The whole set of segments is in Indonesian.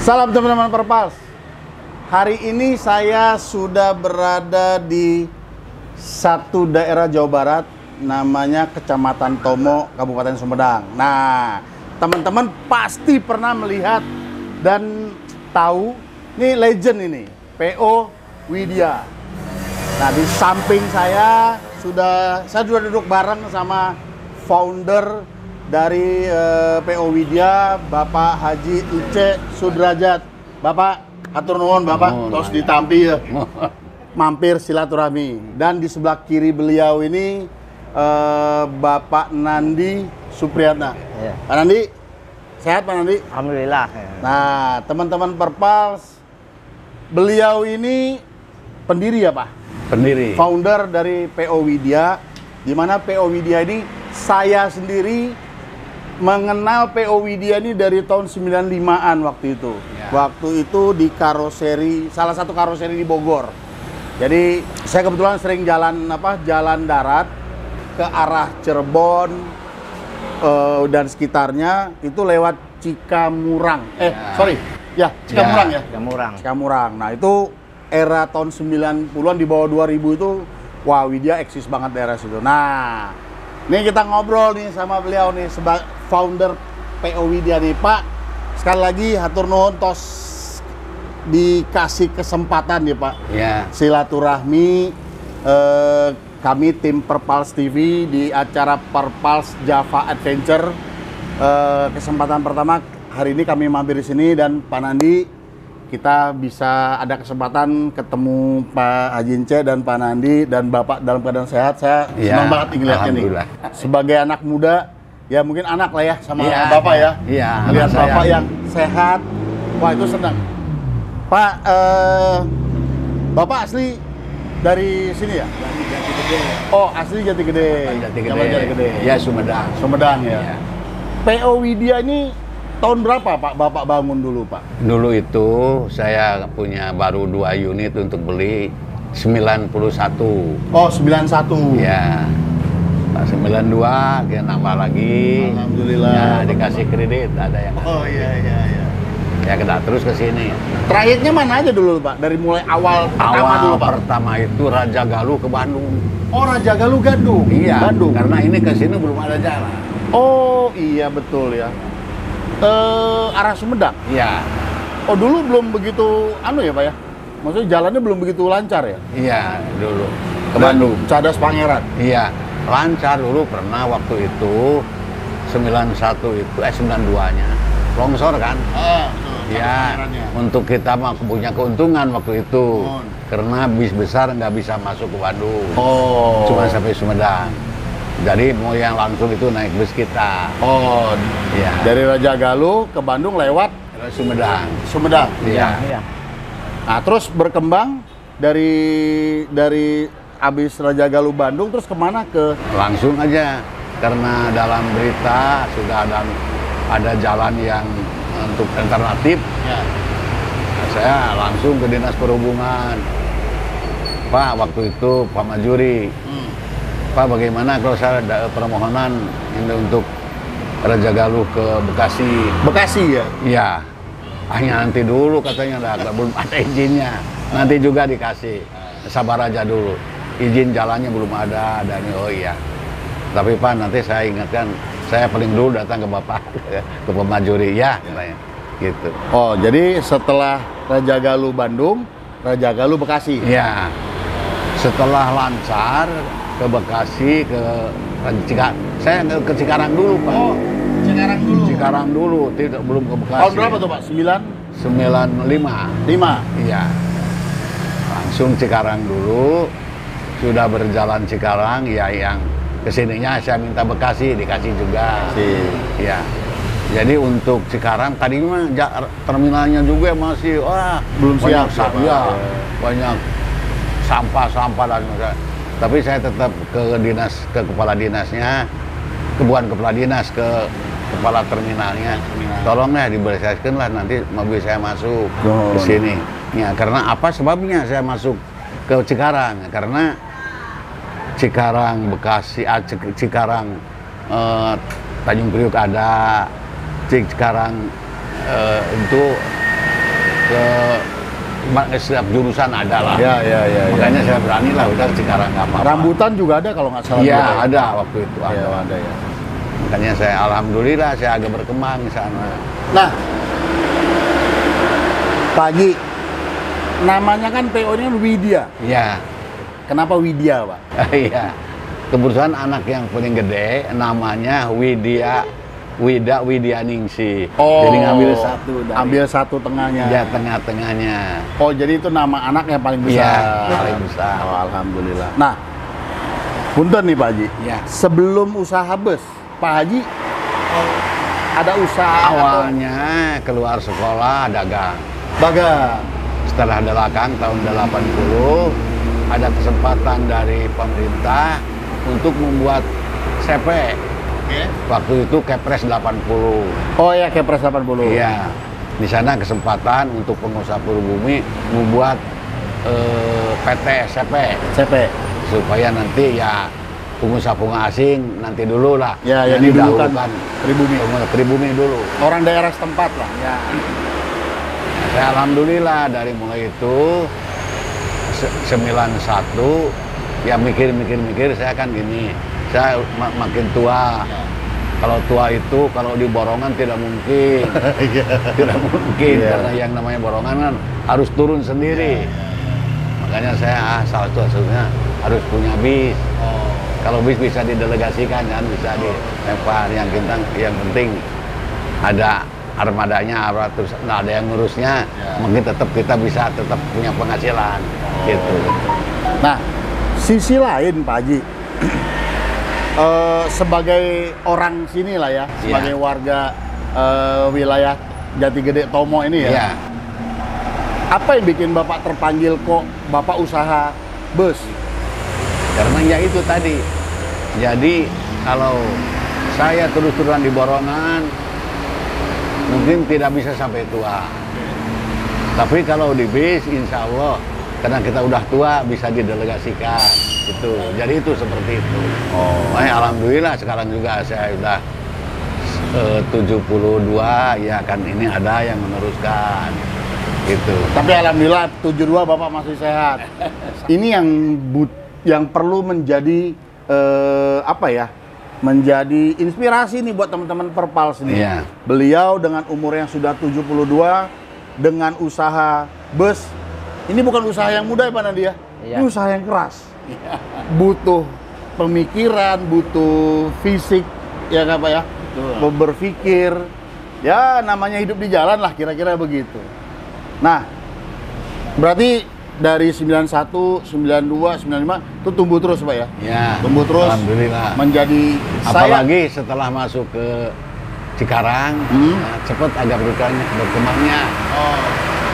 Salam teman-teman Perpals. Hari ini saya sudah berada di satu daerah Jawa Barat, namanya Kecamatan Tomo, Kabupaten Sumedang. Nah, teman-teman pasti pernah melihat dan tahu, ini legend ini, PO Widya. Nah, di samping saya sudah duduk bareng sama founder dari PO Widya, Bapak Haji Ice Sudrajat. Bapak, atur nuwun Bapak, terus ditampi ya. Mampir silaturahmi. Dan di sebelah kiri beliau ini Bapak Nandi Supriyatna. Ya. Pak Nandi, sehat Pak Nandi? Alhamdulillah. Nah, teman-teman Perpals, beliau ini pendiri ya Pak? Pendiri. Founder dari PO Widya, di mana PO Widya ini saya sendiri mengenal PO Widya ini dari tahun 95-an waktu itu. Ya. Waktu itu di karoseri, salah satu karoseri di Bogor. Jadi saya kebetulan sering jalan darat ke arah Cirebon dan sekitarnya, itu lewat Cikamurang. Cikamurang ya. Cikamurang. Nah, itu era tahun 90-an, di bawah 2000 itu, wah, Widya eksis banget daerah situ. Nah, ini kita ngobrol nih sama beliau nih, sebagai founder PO Widya nih, Pak. Sekali lagi hatur nuhun, tos dikasih kesempatan ya Pak. Ya. Silaturahmi kami tim Perpals TV di acara Perpals Java Adventure. Kesempatan pertama hari ini kami mampir di sini, dan Pak Nandi, kita bisa ada kesempatan ketemu Pak Haji Ice dan Pak Nandi, dan Bapak dalam keadaan sehat. Saya senang banget ngeliatnya nih. Sebagai anak muda, ya mungkin anak lah ya sama Bapak ya. Iya. Melihat Bapak yang sehat, wah itu senang. Pak, Bapak asli dari sini ya? Jatigede. Oh, asli Jatigede. Jatigede. Ya, Sumedang. Sumedang ya. Ya. PO Widya ini tahun berapa Pak Bapak bangun dulu Pak? Dulu itu saya punya baru 2 unit untuk beli 91. Oh, 91. Ya. Pak 92, kita nambah lagi. Alhamdulillah. Ya, dikasih kredit, ada yang. Oh iya. Ya, kita terus ke sini. Trayeknya mana aja dulu Pak? Dari mulai awal pertama dulu Pak? Pertama itu Raja Galuh ke Bandung. Oh, Raja Galuh Bandung? Iya, Bandung. karena ini ke sini belum ada jalan. Oh iya, betul ya. Arah Sumedang? Iya. Oh, dulu belum begitu ya Pak ya? Maksudnya jalannya belum begitu lancar ya? Iya, dulu ke Bandung. Cadas Pangeran? Iya, lancar dulu. Pernah waktu itu 92-nya longsor kan? Ya, untuk kita mah punya keuntungan waktu itu, karena bis besar nggak bisa masuk ke Bandung. Oh. Cuma sampai Sumedang. Jadi mau yang langsung itu naik bus kita. Oh, ya. Dari Raja Galuh ke Bandung lewat Sumedang. Sumedang. Iya. Nah, terus berkembang dari abis Raja Galuh Bandung, terus kemana ke? Langsung aja, karena dalam berita sudah ada jalan yang untuk alternatif. Ya. Nah, saya langsung ke Dinas Perhubungan. Pak, waktu itu Pak Majuri. Pak, bagaimana kalau saya ada permohonan ini untuk Raja Galuh ke Bekasi? Bekasi ya? Iya. Hanya nanti dulu katanya, belum ada izinnya. Nanti juga dikasih. Sabar aja dulu. Izin jalannya belum ada. Dan oh iya. Tapi Pak, nanti saya ingatkan, saya paling dulu datang ke Bapak, ke Pak Majuri. Ya, katanya. Gitu. Oh, jadi setelah Raja Galuh Bandung, Raja Galuh Bekasi? Iya. Setelah lancar, ke Bekasi, ke Cikarang. Saya ke Cikarang dulu, Pak. Oh, Cikarang dulu? Cikarang dulu, belum ke Bekasi. Tahun berapa tuh Pak? 95. 5? Iya. Langsung Cikarang dulu. Sudah berjalan Cikarang, ya yang kesininya saya minta Bekasi, dikasih juga. Iya. Jadi untuk Cikarang, tadi mah terminalnya juga masih, belum siap. Banyak sampah dan tapi saya tetap ke kepala dinasnya, bukan kepala dinas, ke kepala terminalnya. Tolong deh dibereskan lah, nanti mobil saya masuk ke sini. Ya, karena apa sebabnya saya masuk ke Cikarang? Karena Cikarang, Bekasi, Cikarang, Tanjung Priuk ada, Cikarang itu ke setiap jurusan ada lah. Ya. Makanya saya berani lah udah sekarang nggak apa-apa. Rambutan juga ada kalau nggak salah. Iya, juga ya? ada waktu itu Iya, ada ya. Makanya saya alhamdulillah saya agak berkembang di sana. Nah, Pak Haji, namanya kan PO-nya Widya. Iya. Kenapa Widya, Pak? Iya. Kebetulan anak yang paling gede namanya Wida Widyaningsih. Jadi ngambil satu dari Ambil satu tengahnya. ya tengah-tengahnya. Oh, jadi itu nama anak yang paling besar. Iya, paling besar. Oh, alhamdulillah. Nah, punten nih Pak Haji. Ya. Sebelum usaha bus, Pak Haji ada usaha Awalnya keluar sekolah dagang. dagang. Setelah dagang tahun 80 ada kesempatan dari pemerintah untuk membuat CP. Waktu itu Kepres 80. Oh ya, Kepres 80. Iya. Di sana kesempatan untuk pengusaha Purubumi membuat PT CP CP. supaya nanti ya pengusaha asing nanti dulu lah. Ya, yang didahulukan Pribumi. Pribumi dulu. Orang daerah setempat lah. Ya. Saya alhamdulillah dari mulai itu 91 ya mikir saya kan gini. Saya makin tua. Kalau tua itu kalau di borongan tidak mungkin. Tidak mungkin karena yang namanya borongan kan harus turun sendiri. Makanya saya salah satunya harus punya bis. Kalau bis bisa didelegasikan kan, bisa dilempar. Yang penting ada armadanya, terus ada yang ngurusnya, mungkin tetap kita bisa tetap punya penghasilan gitu. Nah, sisi lain Pak Haji, sebagai orang sini lah ya, sebagai warga wilayah Jati Gede Tomo ini ya, apa yang bikin Bapak terpanggil kok Bapak usaha bus? Karena ya itu tadi, jadi kalau saya terus-terusan di borongan, mungkin tidak bisa sampai tua. Tapi kalau di bis, insya Allah, karena kita udah tua, bisa didelegasikan. Gitu. Jadi itu seperti itu. Alhamdulillah sekarang juga saya udah 72, ya kan ini ada yang meneruskan. Gitu. Tapi alhamdulillah 72 Bapak masih sehat. Ini yang perlu menjadi menjadi inspirasi nih buat teman-teman Perpals nih. Iya. Beliau dengan umur yang sudah 72 dengan usaha bus. Ini bukan usaha yang mudah ya Pak Nandi ya. Iya. Ini usaha yang keras. Butuh pemikiran, butuh fisik ya nggak Pak ya? Betul. Berpikir. Ya namanya hidup di jalan lah kira-kira begitu. Nah, berarti dari 91, 92, 95 itu tumbuh terus Pak ya? Ya, tumbuh terus. Alhamdulillah. Menjadi Apalagi setelah masuk ke Cikarang, cepat agak berkembangnya.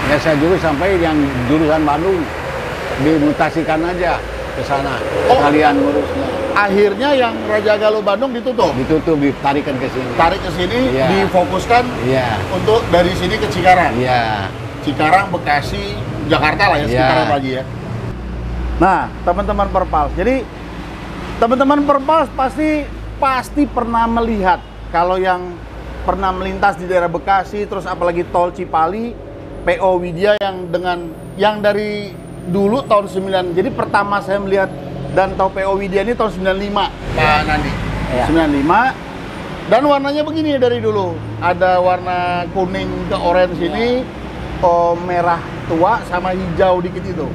Ya saya dulu sampai yang jurusan Bandung dimutasikan aja ke sana. Kalian ngurusnya. Akhirnya yang Raja Galuh Bandung ditutup. Ditutup, ditarikan ke sini. Tarik ke sini, Iya. difokuskan untuk dari sini ke Cikarang. Iya. Cikarang, Bekasi, Jakarta lah ya, sekitarnya Pak Haji ya. Nah, teman-teman Perpals. Jadi teman-teman Perpals pasti pernah melihat kalau yang pernah melintas di daerah Bekasi, terus apalagi tol Cipali, PO Widya yang dari dulu tahun 9. Jadi pertama saya melihat dan tahu PO Widya ini tahun 95, Pak Nandi. 95. Dan warnanya begini dari dulu. Ada warna kuning ke orange ini, merah tua sama hijau dikit itu.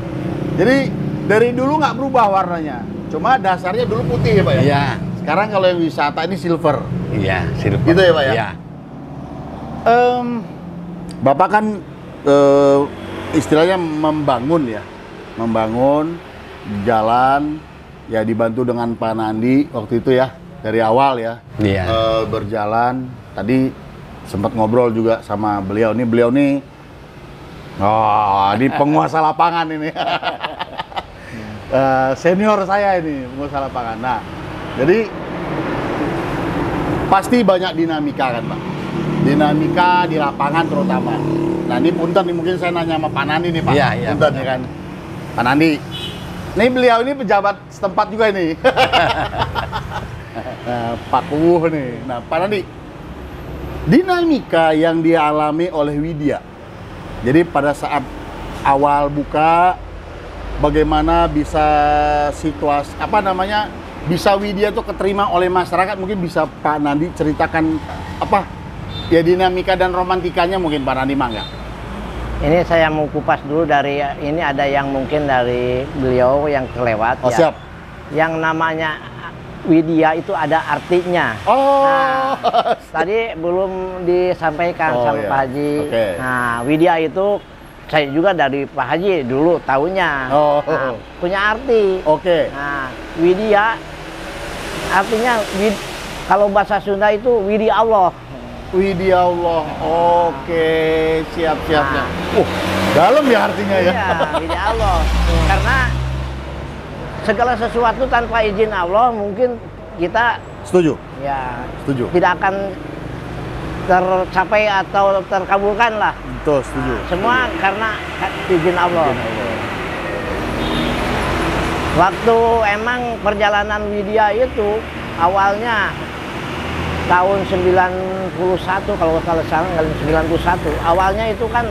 Jadi dari dulu nggak berubah warnanya. Cuma dasarnya dulu putih ya Pak ya? Iya. Sekarang kalau yang wisata ini silver. Iya, silver. Gitu ya Pak ya? Iya. Bapak kan istilahnya membangun ya. Membangun jalan ya dibantu dengan Pak Nandi waktu itu ya. Dari awal ya. Iya. Berjalan. Tadi sempat ngobrol juga sama beliau. Beliau nih ini penguasa lapangan ini. Senior saya ini pengusaha lapangan. Nah, jadi pasti banyak dinamika kan Pak. Dinamika di lapangan terutama. Nah ini punten nih mungkin saya nanya sama Pak Nandi nih Pak. Iya, punten ya kan. Pak Nandi. Ini beliau ini pejabat setempat juga ini. Nah, Pak Kuwuh nih. Nah Pak Nandi. Dinamika yang dialami oleh Widya Jadi pada saat awal buka, bagaimana bisa situasi apa namanya bisa Widya tuh keterima oleh masyarakat, mungkin bisa Pak Nandi ceritakan apa ya dinamika dan romantikanya mungkin Pak Nandi mangga. Ini saya mau kupas dulu dari ini, ada yang mungkin dari beliau yang kelewat. Oh ya. siap. Yang namanya Widya itu ada artinya. Oh. Nah, tadi belum disampaikan sama iya. Pak Haji. Oke. Nah, Widya itu saya juga dari Pak Haji dulu taunya. Oh. Nah, punya arti. Oke. Nah, Widya artinya kalau bahasa Sunda itu Widya Allah. Widya Allah. Oke, siap. Nah. Dalam ya artinya ya. Iya, Widya Allah. Karena segala sesuatu tanpa izin Allah mungkin kita Setuju. ya Setuju. tidak akan tercapai atau terkabulkan lah. Betul, setuju. Semua karena izin Allah. Waktu emang perjalanan Widya itu awalnya tahun 91 kalau salah 91. Awalnya itu kan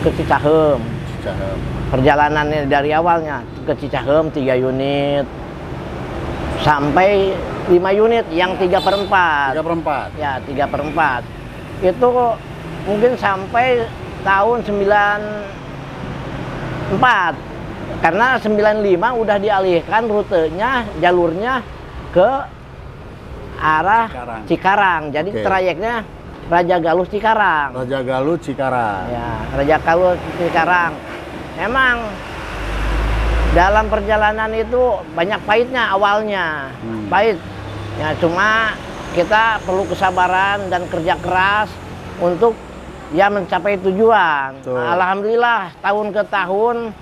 ke Cicahem. Cicahem. Perjalanannya dari awalnya ke Cicahem 3 unit sampai 5 unit yang 3/4. 3/4. Ya, 3/4. Itu mungkin sampai tahun 94. Karena 95 udah dialihkan rutenya, jalurnya ke arah Cikarang. Jadi Oke. trayeknya Raja Galuh Cikarang. Raja Galuh Cikarang. Ya, Raja Galuh Cikarang. Emang dalam perjalanan itu banyak pahitnya awalnya. Pahit. Ya, cuma kita perlu kesabaran dan kerja keras untuk ya mencapai tujuan. Betul. Alhamdulillah tahun ke tahun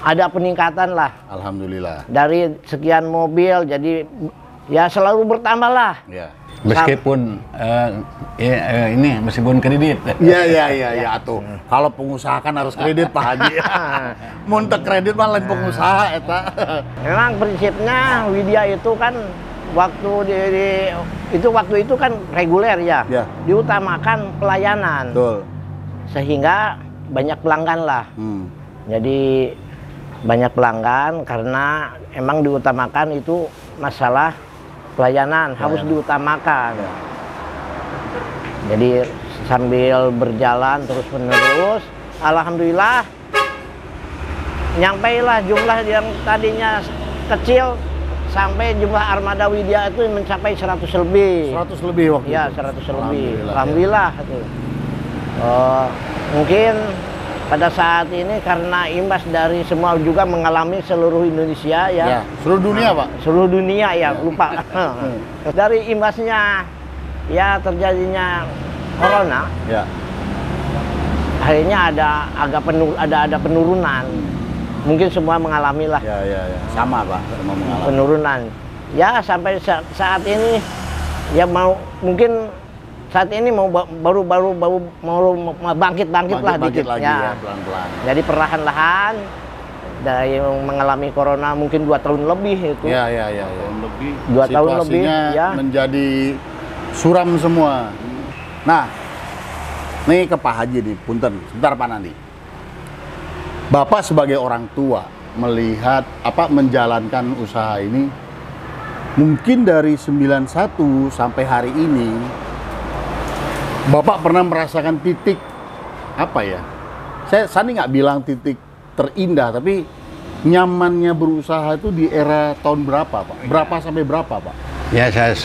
ada peningkatan lah. Alhamdulillah. Dari sekian mobil jadi ya selalu bertambah lah. Ya. Meskipun ini meskipun kredit. Iya tuh. Kalau pengusaha kan harus kredit Pak Haji. Muntah kredit mah lain pengusaha eta. Memang prinsipnya Widya itu kan waktu waktu itu kan reguler ya. Ya. Diutamakan pelayanan. Betul. Sehingga banyak pelanggan lah. Jadi banyak pelanggan karena emang diutamakan itu masalah pelayanan harus diutamakan. Ya. Jadi sambil berjalan terus menerus, alhamdulillah nyampailah jumlah yang tadinya kecil sampai jumlah armada Widya itu mencapai 100 lebih. 100 lebih waktu Ya, itu. 100 lebih. Alhamdulillah. Alhamdulillah itu. Mungkin pada saat ini karena imbas dari semua juga mengalami seluruh Indonesia ya. Seluruh dunia Pak. Seluruh dunia ya, lupa. Dari imbasnya ya terjadinya corona, Ya. akhirnya ada penurunan. Mungkin semua mengalami lah Ya. Sama Pak, semua mengalami. penurunan. Ya sampai saat ini ya mungkin saat ini baru bangkit lah Bangkit dikit lagi ya. pelan-pelan. Jadi perlahan-lahan dari mengalami corona mungkin 2 tahun lebih itu. Ya. Lebih. 2 tahun lebih, Situasinya ya. menjadi suram semua. Nah, nih ke Pak Haji nih, punten, sebentar Pak Nandi. Bapak sebagai orang tua melihat menjalankan usaha ini, mungkin dari 91 sampai hari ini, Bapak pernah merasakan titik apa ya? Saya nggak bilang titik terindah, tapi nyamannya berusaha itu di era tahun berapa, Pak? Berapa sampai berapa, Pak? Ya, saya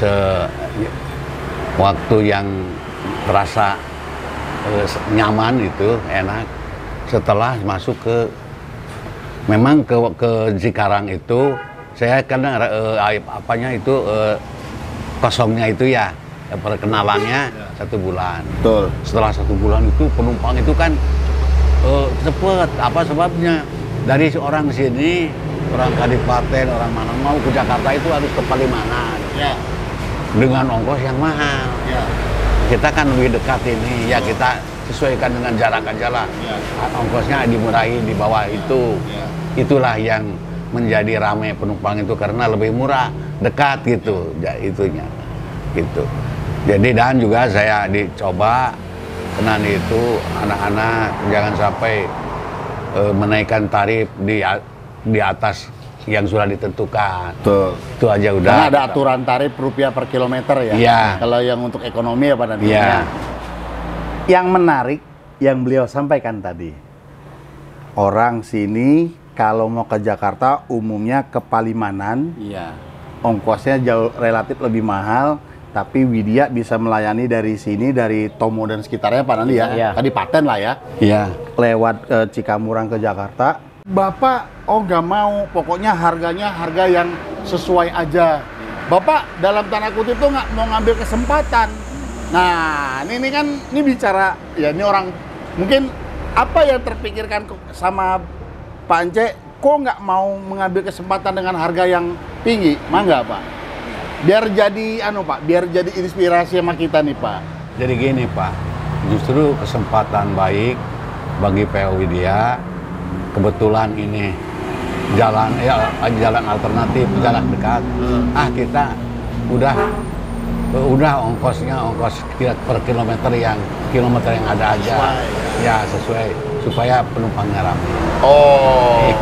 waktu yang terasa nyaman itu enak setelah masuk memang ke Cikarang itu saya kadang kosongnya itu ya perkenalannya 1 bulan. Betul. Setelah 1 bulan itu penumpang itu kan cepet. Apa sebabnya? Dari orang sini, orang Kadipaten, orang mana mau ke Jakarta itu harus ke Palimanan. Ya. Dengan ongkos yang mahal. Ya. Kita kan lebih dekat ini, ya kita sesuaikan dengan jarak aja lah. Ya. Ongkosnya dimurahi di bawah itu. Ya. Itulah yang menjadi ramai penumpang itu karena lebih murah, dekat gitu, ya, itunya. Gitu. Jadi dan juga saya dicoba Penandi itu anak-anak jangan sampai menaikkan tarif di atas yang sudah ditentukan. Betul. Itu aja udah. Karena ada aturan tarif rupiah per kilometer ya. Iya. Kalau yang untuk ekonomi ya Pak Nandi. Iya. Yang menarik yang beliau sampaikan tadi, orang sini kalau mau ke Jakarta umumnya ke Palimanan, Iya. ongkosnya jauh relatif lebih mahal, tapi Widya bisa melayani dari sini, dari Tomo dan sekitarnya Pak Nandi ya. Iya. Tadi Paten lah ya. Iya. Lewat Cikamurang ke Jakarta. Bapak, oh nggak mau, pokoknya harganya harga yang sesuai aja. Bapak dalam tanda kutip tuh nggak mau ngambil kesempatan. Nah, ini kan, ini bicara, ya ini orang, mungkin apa yang terpikirkan sama Pak Ance, kok nggak mau mengambil kesempatan dengan harga yang tinggi? Mangga Pak. Biar jadi, Pak, biar jadi inspirasi sama kita nih Pak. Jadi gini Pak, justru kesempatan baik bagi PO Widya. Kebetulan ini jalan alternatif, jalan dekat. Kita udah ongkos per kilometer yang ada aja. Ya sesuai supaya penumpangnya ramai. Oh.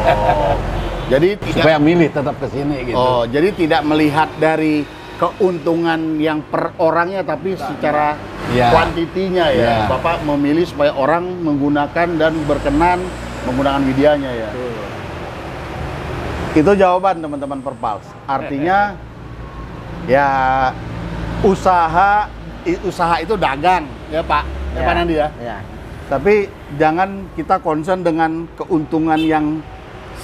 Jadi Supaya milih tetap ke sini gitu. Oh, jadi tidak melihat dari keuntungan yang per orangnya, tapi secara Ya. kuantitinya ya. Ya. Bapak memilih supaya orang menggunakan dan berkenan menggunakan Widyanya ya. Itu jawaban teman-teman Perpals. Artinya ya usaha itu dagang ya Pak. Ya, Pak Nandi ya. Ya. Tapi jangan kita concern dengan keuntungan yang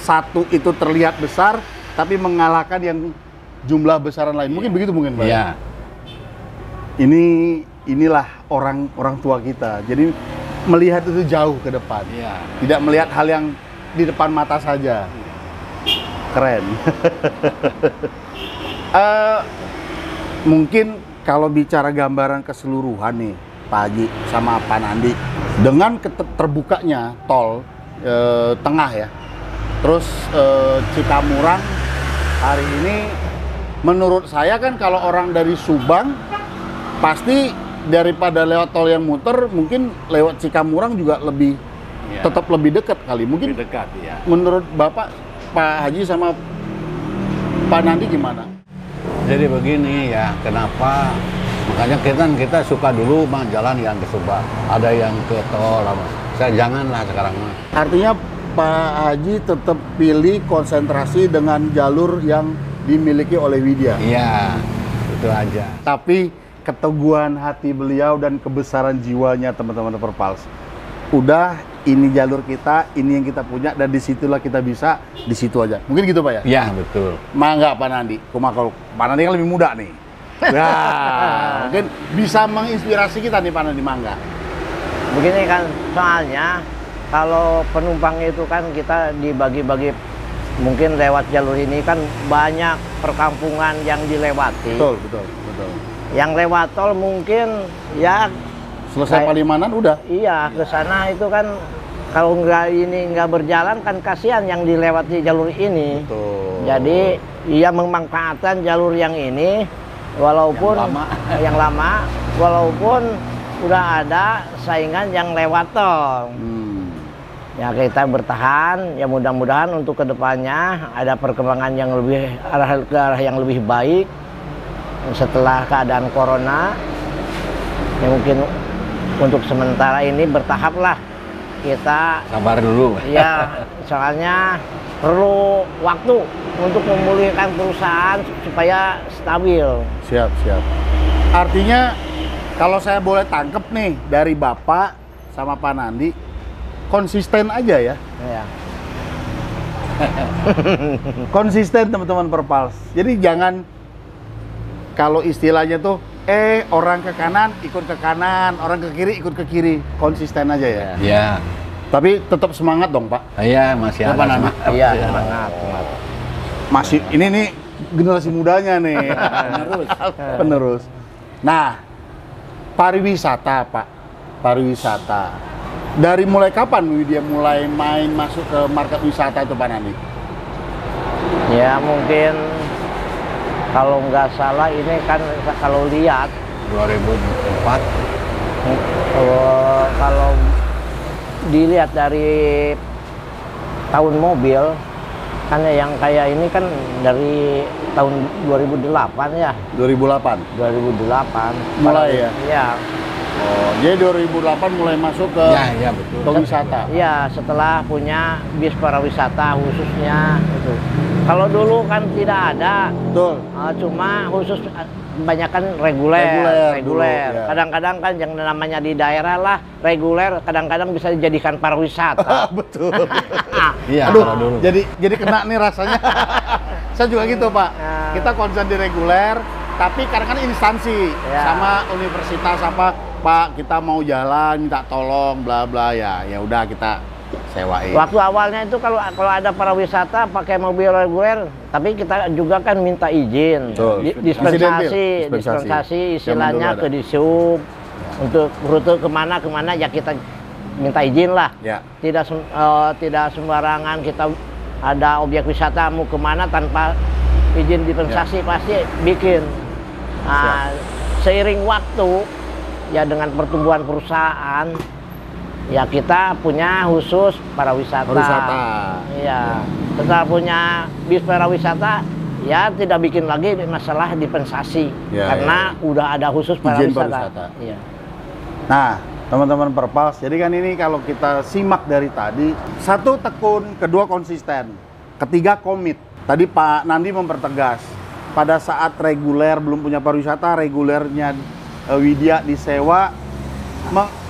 satu itu terlihat besar, tapi mengalahkan yang jumlah besaran lain. Mungkin begitu mungkin Pak. Iya. Inilah orang tua kita. Jadi melihat itu jauh ke depan. Iya. Tidak melihat hal yang di depan mata saja. Keren. Mungkin kalau bicara gambaran keseluruhan nih, Pak Haji sama Pak Nandi, dengan terbukanya tol tengah ya, terus Cikamurang hari ini, menurut saya kan kalau orang dari Subang pasti daripada lewat tol yang muter, mungkin lewat Cikamurang juga lebih tetap lebih dekat kali. Mungkin Lebih dekat ya. menurut Bapak, Pak Haji sama Pak Nandi gimana? Jadi begini ya, kenapa? Makanya kita suka dulu mah jalan yang ke Subang, ada yang ke tol. Saya janganlah sekarang mah. Artinya Pak Haji tetap pilih konsentrasi dengan jalur yang dimiliki oleh Widya. Iya, itu aja. Tapi keteguhan hati beliau dan kebesaran jiwanya teman-teman Perpals. Udah, ini jalur kita, ini yang kita punya, dan disitulah kita bisa, di situ aja. Mungkin gitu Pak ya? Iya, betul. Mangga Pak Nandi. Kalau Pak Nandi kan lebih muda nih. Nah, mungkin bisa menginspirasi kita nih Pak Nandi, mangga. Begini kan, soalnya kalau penumpang itu kan kita dibagi-bagi, mungkin lewat jalur ini kan banyak perkampungan yang dilewati. Betul. Yang lewat tol mungkin ya Selesai Palimanan udah. iya, ke sana itu kan kalau nggak berjalan kan kasihan yang dilewati jalur ini. Betul. Jadi ia memanfaatkan jalur yang ini walaupun yang lama walaupun udah ada saingan yang lewat tol. Ya kita bertahan, ya mudah-mudahan untuk kedepannya ada perkembangan yang lebih ke arah yang lebih baik setelah keadaan corona. Ya mungkin untuk sementara ini bertahap lah kita. Sabar dulu. Ya, soalnya perlu waktu untuk memulihkan perusahaan supaya stabil. Siap. Artinya kalau saya boleh tangkep nih dari Bapak sama Pak Nandi, konsisten aja ya. Ya. Konsisten teman-teman Perpals. Jadi jangan, kalau istilahnya tuh orang ke kanan ikut ke kanan, orang ke kiri ikut ke kiri. Konsisten aja ya. Iya. Tapi tetap semangat dong Pak. Iya, masih Ya, ada Pak Nandi? semangat. Iya, semangat. Masih ini nih generasi mudanya nih. Penerus. Nah, pariwisata Pak. Pariwisata. Dari mulai kapan Widya mulai main masuk ke market wisata itu Pak Nandi? Ya mungkin kalau nggak salah ini kan kalau lihat 2004. dilihat dari tahun mobil, kan yang kayak ini kan dari tahun 2008 ya. 2008. 2008. Mulai ya? Iya. Oh, jadi 2008 mulai masuk ke Ya, betul. ke wisata. Iya, setelah punya bis pariwisata khususnya itu. Kalau dulu kan tidak ada, Betul. cuma khusus kebanyakan reguler. Dulu, ya. Kadang-kadang kan yang namanya di daerah lah reguler, kadang-kadang bisa dijadikan pariwisata. Betul. Iya, Aduh, kalau dulu. jadi kena nih rasanya. Saya juga gitu, Pak. Kita konsen di reguler, tapi kadang kan instansi Ya. sama universitas apa, Pak, kita mau jalan minta tolong bla bla ya. Ya udah kita sewain. Waktu awalnya itu kalau ada pariwisata pakai mobil reguler, tapi kita juga kan minta izin, Betul. dispensasi Dispensasi. istilahnya Zaman dulu ke ada. Disub untuk rute kemana ya kita minta izin lah. Ya. Tidak sembarangan kita ada objek wisata mau kemana tanpa izin dispensasi pasti bikin. Nah, seiring waktu ya dengan pertumbuhan perusahaan ya kita punya khusus pariwisata. Iya. Setelah punya bis pariwisata ya tidak bikin lagi masalah dispensasi Ya, karena udah ada khusus Izin pariwisata. pariwisata. Iya. Nah, teman-teman Perpals, jadi kan ini kalau kita simak dari tadi, satu tekun, kedua konsisten, ketiga komit. Tadi Pak Nandi mempertegas, pada saat reguler belum punya pariwisata, regulernya Widya disewa,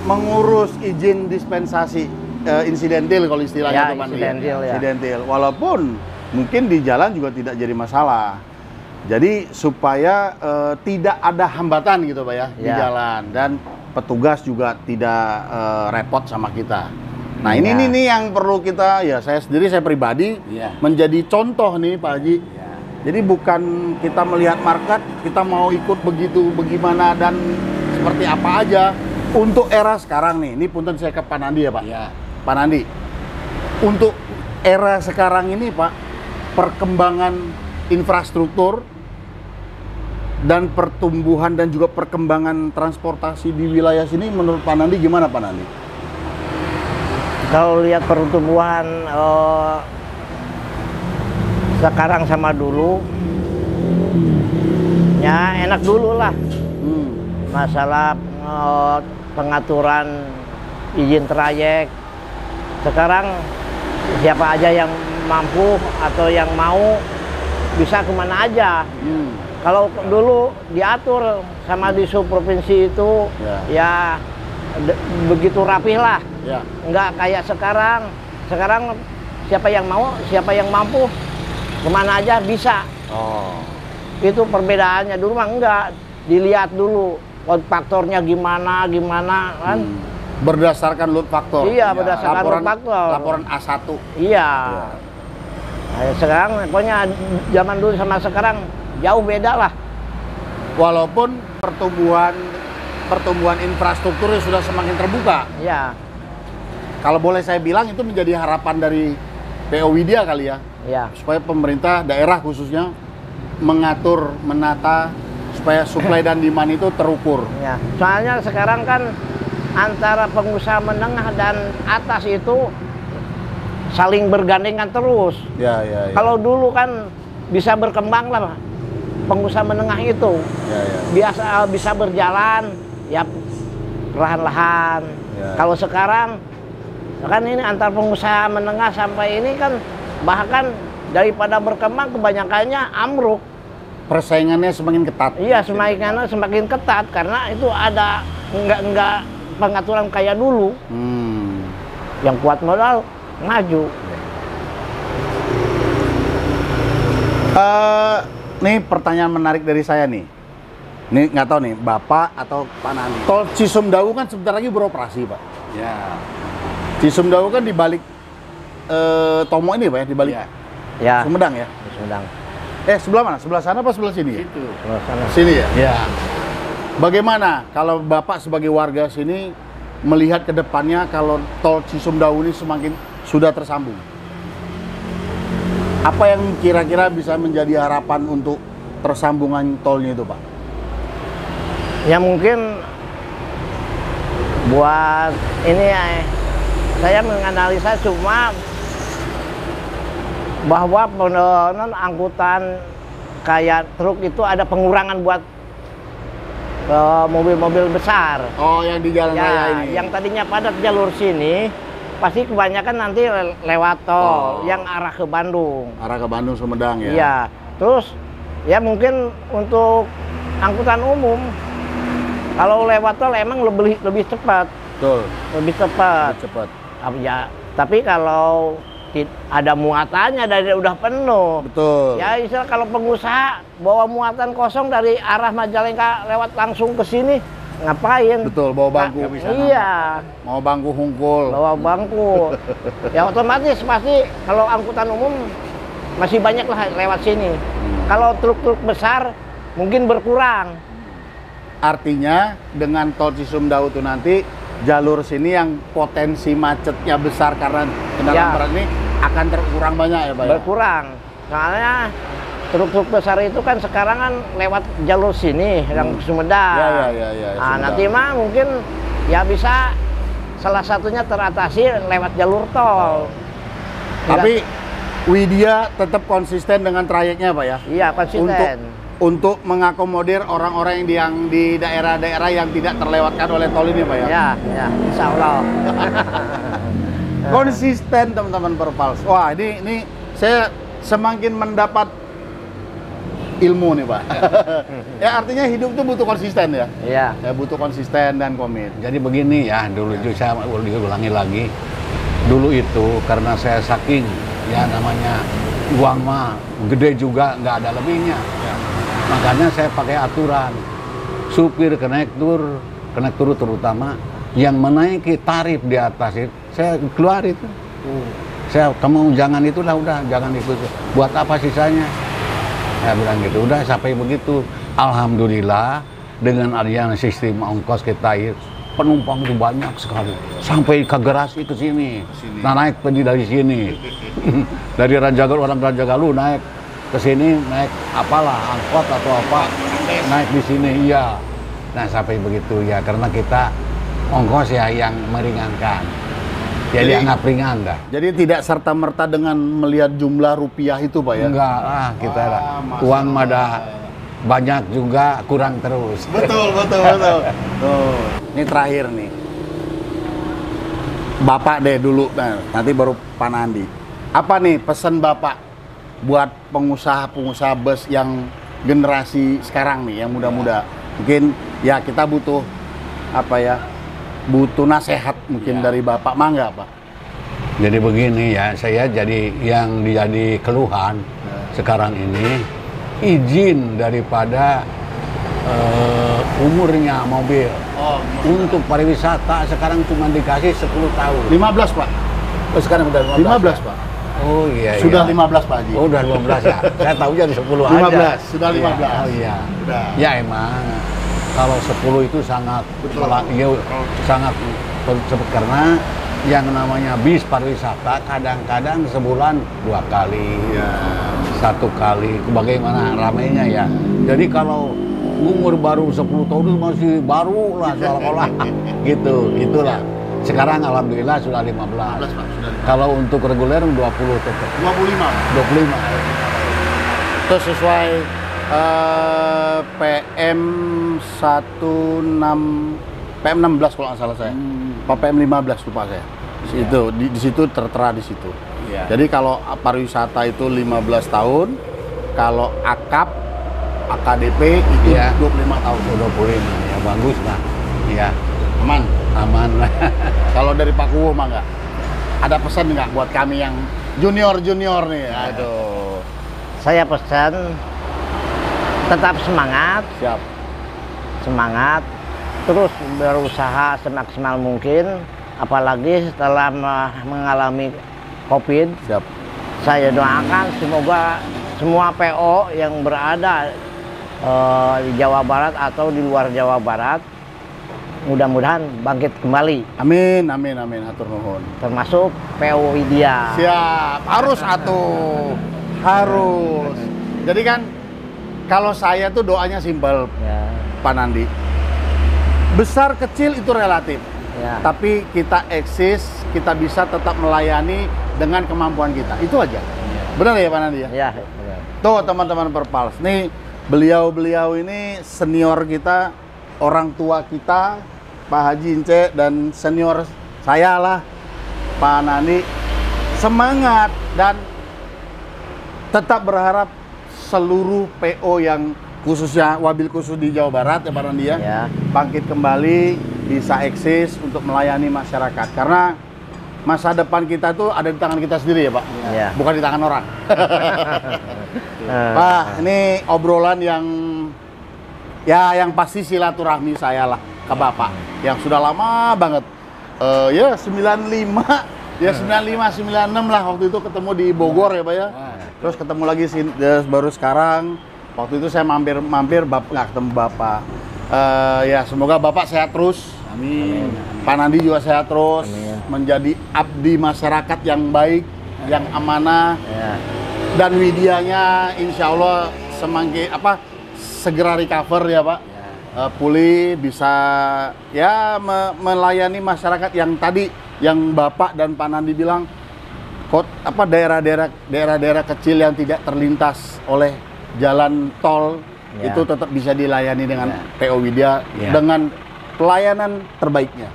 mengurus izin dispensasi insidentil kalau istilahnya Ya, itu, Pak Nandi. insidentil, ya. Insidentil. Walaupun mungkin di jalan juga tidak jadi masalah. Jadi supaya tidak ada hambatan gitu Pak ya, di Ya. jalan, dan petugas juga tidak repot sama kita. Nah ini Ya. nih yang perlu kita, ya saya sendiri, saya pribadi Ya. menjadi contoh nih Pak Haji. Ya. Jadi bukan kita melihat market, kita mau ikut begitu, bagaimana, dan seperti apa aja. Untuk era sekarang nih, ini punten saya ke Pak Nandi ya Pak. Ya. Pak Nandi, untuk era sekarang ini Pak, perkembangan infrastruktur dan pertumbuhan dan juga perkembangan transportasi di wilayah sini menurut Pak Nandi gimana Pak Nandi? Kalau lihat pertumbuhan sekarang sama dulu, ya enak dulu lah. Masalah pengaturan izin trayek. Sekarang siapa aja yang mampu atau yang mau bisa kemana aja. Kalau dulu diatur sama di provinsi itu, ya begitu rapih lah. Ya. Nggak kayak sekarang. Sekarang siapa yang mau, siapa yang mampu, kemana aja bisa. Oh. Itu perbedaannya. Dulu mah enggak, dilihat dulu faktornya gimana kan. Berdasarkan load factor. Iya, berdasarkan laporan, load factor. Laporan A1. Iya. Nah, sekarang pokoknya zaman dulu sama sekarang jauh beda lah. Walaupun pertumbuhan infrastrukturnya sudah semakin terbuka. Iya. Kalau boleh saya bilang itu menjadi harapan dari PO Widya kali ya. Iya. Supaya pemerintah daerah khususnya mengatur, menata supaya supply dan demand itu terukur. Ya, soalnya sekarang kan antara pengusaha menengah dan atas itu saling bergandengan terus. Ya. Kalau dulu kan bisa berkembang lah pengusaha menengah itu. Bisa berjalan ya perlahan-lahan. Ya. Kalau sekarang kan ini antar pengusaha menengah sampai ini kan bahkan daripada berkembang kebanyakannya amruk. Persaingannya semakin ketat. Iya, semakin ketat karena itu ada enggak pengaturan kayak dulu. Yang kuat modal maju. Nih pertanyaan menarik dari saya nih. Nih nggak tahu nih Bapak atau Pak Nandi. Tol Cisumdawu kan sebentar lagi beroperasi Pak. Ya. Cisumdawu kan di balik Tomo ini Pak ya, di balik Ya. Sumedang ya. Sumedang. Sebelah mana? Sebelah sana apa sebelah sini? Itu. Sini ya? Ya. Bagaimana kalau Bapak sebagai warga sini melihat ke depannya kalau tol Cisumdawu ini semakin sudah tersambung? Apa yang kira-kira bisa menjadi harapan untuk tersambungan tolnya itu, Pak? Ya mungkin buat ini ya saya menganalisa cuma bahwa angkutan kayak truk itu ada pengurangan buat mobil-mobil besar. Oh, yang di jalan raya ini. Yang tadinya padat jalur sini, pasti kebanyakan nanti lewat tol yang arah ke Bandung. Arah ke Bandung Sumedang ya. Iya. Terus ya mungkin untuk angkutan umum kalau lewat tol emang lebih cepat. Betul. Lebih cepat. Lebih cepat. Ya, tapi kalau ada muatannya dari udah penuh. Betul. Ya istilah kalau pengusaha bawa muatan kosong dari arah Majalengka lewat langsung ke sini, ngapain? Betul, bawa bangku. Iya. Mau bangku hungkul. Bawa bangku. Ya otomatis pasti kalau angkutan umum masih banyak lah lewat sini. Kalau truk-truk besar mungkin berkurang. Artinya dengan tol Cisumdawu itu nanti jalur sini yang potensi macetnya besar karena kendaraan berat ini akan terkurang banyak ya Pak? Berkurang. Soalnya truk-truk besar itu kan sekarang kan lewat jalur sini yang Sumedang. Ya, Nah, nanti mah mungkin ya bisa salah satunya teratasi lewat jalur tol. Tapi Widya tetap konsisten dengan trayeknya Pak ya? Iya, konsisten. Untuk mengakomodir orang-orang yang di daerah-daerah yang tidak terlewatkan oleh tol ini Pak ya? Ya, insya Allah. Konsisten teman-teman Perpals. Wah, ini saya semakin mendapat ilmu nih Pak. Ya artinya hidup itu butuh konsisten ya? Iya. Ya butuh konsisten dan komit. Jadi begini ya, dulu itu saya ulangi lagi. Dulu itu karena saya saking ya namanya uang mah gede juga nggak ada lebihnya. Makanya saya pakai aturan supir konektur terutama yang menaiki tarif di atas itu saya keluar itu. Saya kamu jangan itulah udah jangan ikut. Buat apa sisanya? Saya bilang gitu. Udah sampai begitu. Alhamdulillah dengan adanya sistem ongkos kita itu penumpang itu banyak sekali sampai ke garasi ke sini. Nah naik pergi dari sini dari orang Ranjagalu naik ke sini naik apalah angkot atau apa naik di sini iya. Nah sampai begitu ya karena kita ongkos ya yang meringankan. Jadi anggap ringan dah. Jadi tidak serta merta dengan melihat jumlah rupiah itu Pak ya? Enggak kita uang mada banyak juga kurang terus. Betul. Tuh. Ini terakhir nih. Bapak deh dulu, nah, nanti baru Pak Nandi. Apa nih pesan Bapak buat pengusaha-pengusaha bus yang generasi sekarang nih, yang muda-muda? Mungkin ya kita butuh apa ya? Butuh nasihat mungkin dari Bapak, mangga Pak. Jadi begini ya, saya jadi yang jadi keluhan sekarang ini izin daripada umurnya mobil. Untuk pariwisata sekarang cuma dikasih 10 tahun. 15 Pak. Oh, sekarang udah 15 Pak. Oh iya. Sudah iya. 15 Pak Haji. Oh udah 15 ya. Saya tahu jadi 10 aja. 15, sudah 15. Iya. Oh iya. Udah. Ya emang kalau 10 itu sangat sangat karena yang namanya bis pariwisata kadang-kadang sebulan 2 kali, 1 kali, bagaimana ramainya ya. Jadi kalau umur baru 10 tahun itu masih baru lah seolah-olah gitu, itulah. Sekarang alhamdulillah sudah 15. Kalau untuk reguler 20 tetap. 25. Itu sesuai PM 16 kalau nggak salah saya. Apa PM 15 lupa saya. Itu di situ tertera di situ. Ya. Jadi kalau pariwisata itu 15 tahun, kalau AKDP itu 25 tahun. 25 ya bagus lah. Ya. Aman lah. Kalau dari Pak Kuwo mah nggak? Ada pesan nggak buat kami yang junior nih? Aduh. Saya pesan tetap semangat. Siap. Semangat, terus berusaha semaksimal mungkin, apalagi setelah mengalami COVID. Siap. Saya doakan semoga semua PO yang berada di Jawa Barat atau di luar Jawa Barat mudah-mudahan bangkit kembali. Amin. Hatur nuhun. Termasuk PO Widya. Siap, harus harus. Jadi kan kalau saya tuh doanya simpel, Ya. Pak Nandi. Besar kecil itu relatif. Ya. tapi kita eksis, kita bisa tetap melayani dengan kemampuan kita. Itu aja. Benar ya Pak Nandi ya? Ya, benar. Tuh teman-teman Perpals, nih beliau-beliau ini senior kita, orang tua kita, Pak Haji Ince, dan senior saya lah, Pak Nandi. Semangat dan tetap berharap seluruh PO yang khususnya wabil khusus di Jawa Barat ya Pak Nandi ya, Ya. bangkit kembali, bisa eksis untuk melayani masyarakat. Karena masa depan kita tuh ada di tangan kita sendiri ya Pak, Ya. bukan di tangan orang. Pak, ini obrolan yang pasti silaturahmi saya lah ke Bapak yang sudah lama banget. Ya 95, ya 95 96 lah waktu itu ketemu di Bogor ya Pak ya. Terus ketemu lagi baru sekarang. Waktu itu saya mampir nggak ketemu Bapak. Ya semoga Bapak sehat terus. Amin. Pak Nandi juga sehat terus, Amin. menjadi abdi masyarakat yang baik, yang amanah. Ya. Dan Widianya insya Allah segera recover ya Pak, pulih, bisa ya melayani masyarakat yang tadi yang Bapak dan Pak Nandi bilang daerah-daerah kecil yang tidak terlintas oleh jalan tol Ya. itu tetap bisa dilayani dengan Ya. PO Widya Ya. dengan pelayanan terbaiknya.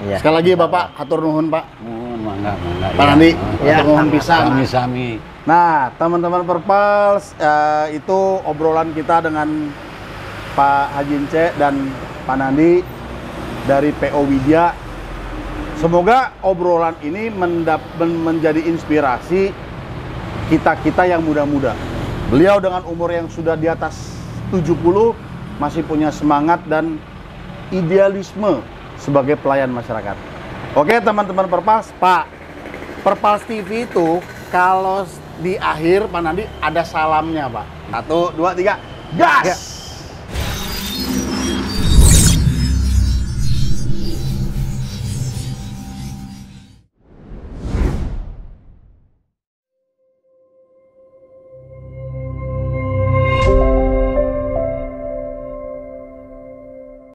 Ya. Sekali lagi Bapak hatur nuhun Pak. Mangga. Pak Nandi, Ya. hatur nuhun pisan. Sami-sami. Nah, teman-teman Perpals, itu obrolan kita dengan Pak Haji Ince dan Pak Nandi dari PO Widya. Semoga obrolan ini menjadi inspirasi kita-kita yang muda-muda. Beliau dengan umur yang sudah di atas 70 masih punya semangat dan idealisme sebagai pelayan masyarakat. Oke, teman-teman Perpals, Pak, Perpals TV itu kalau di akhir Pak Nandi ada salamnya Pak. 1, 2, 3, gas!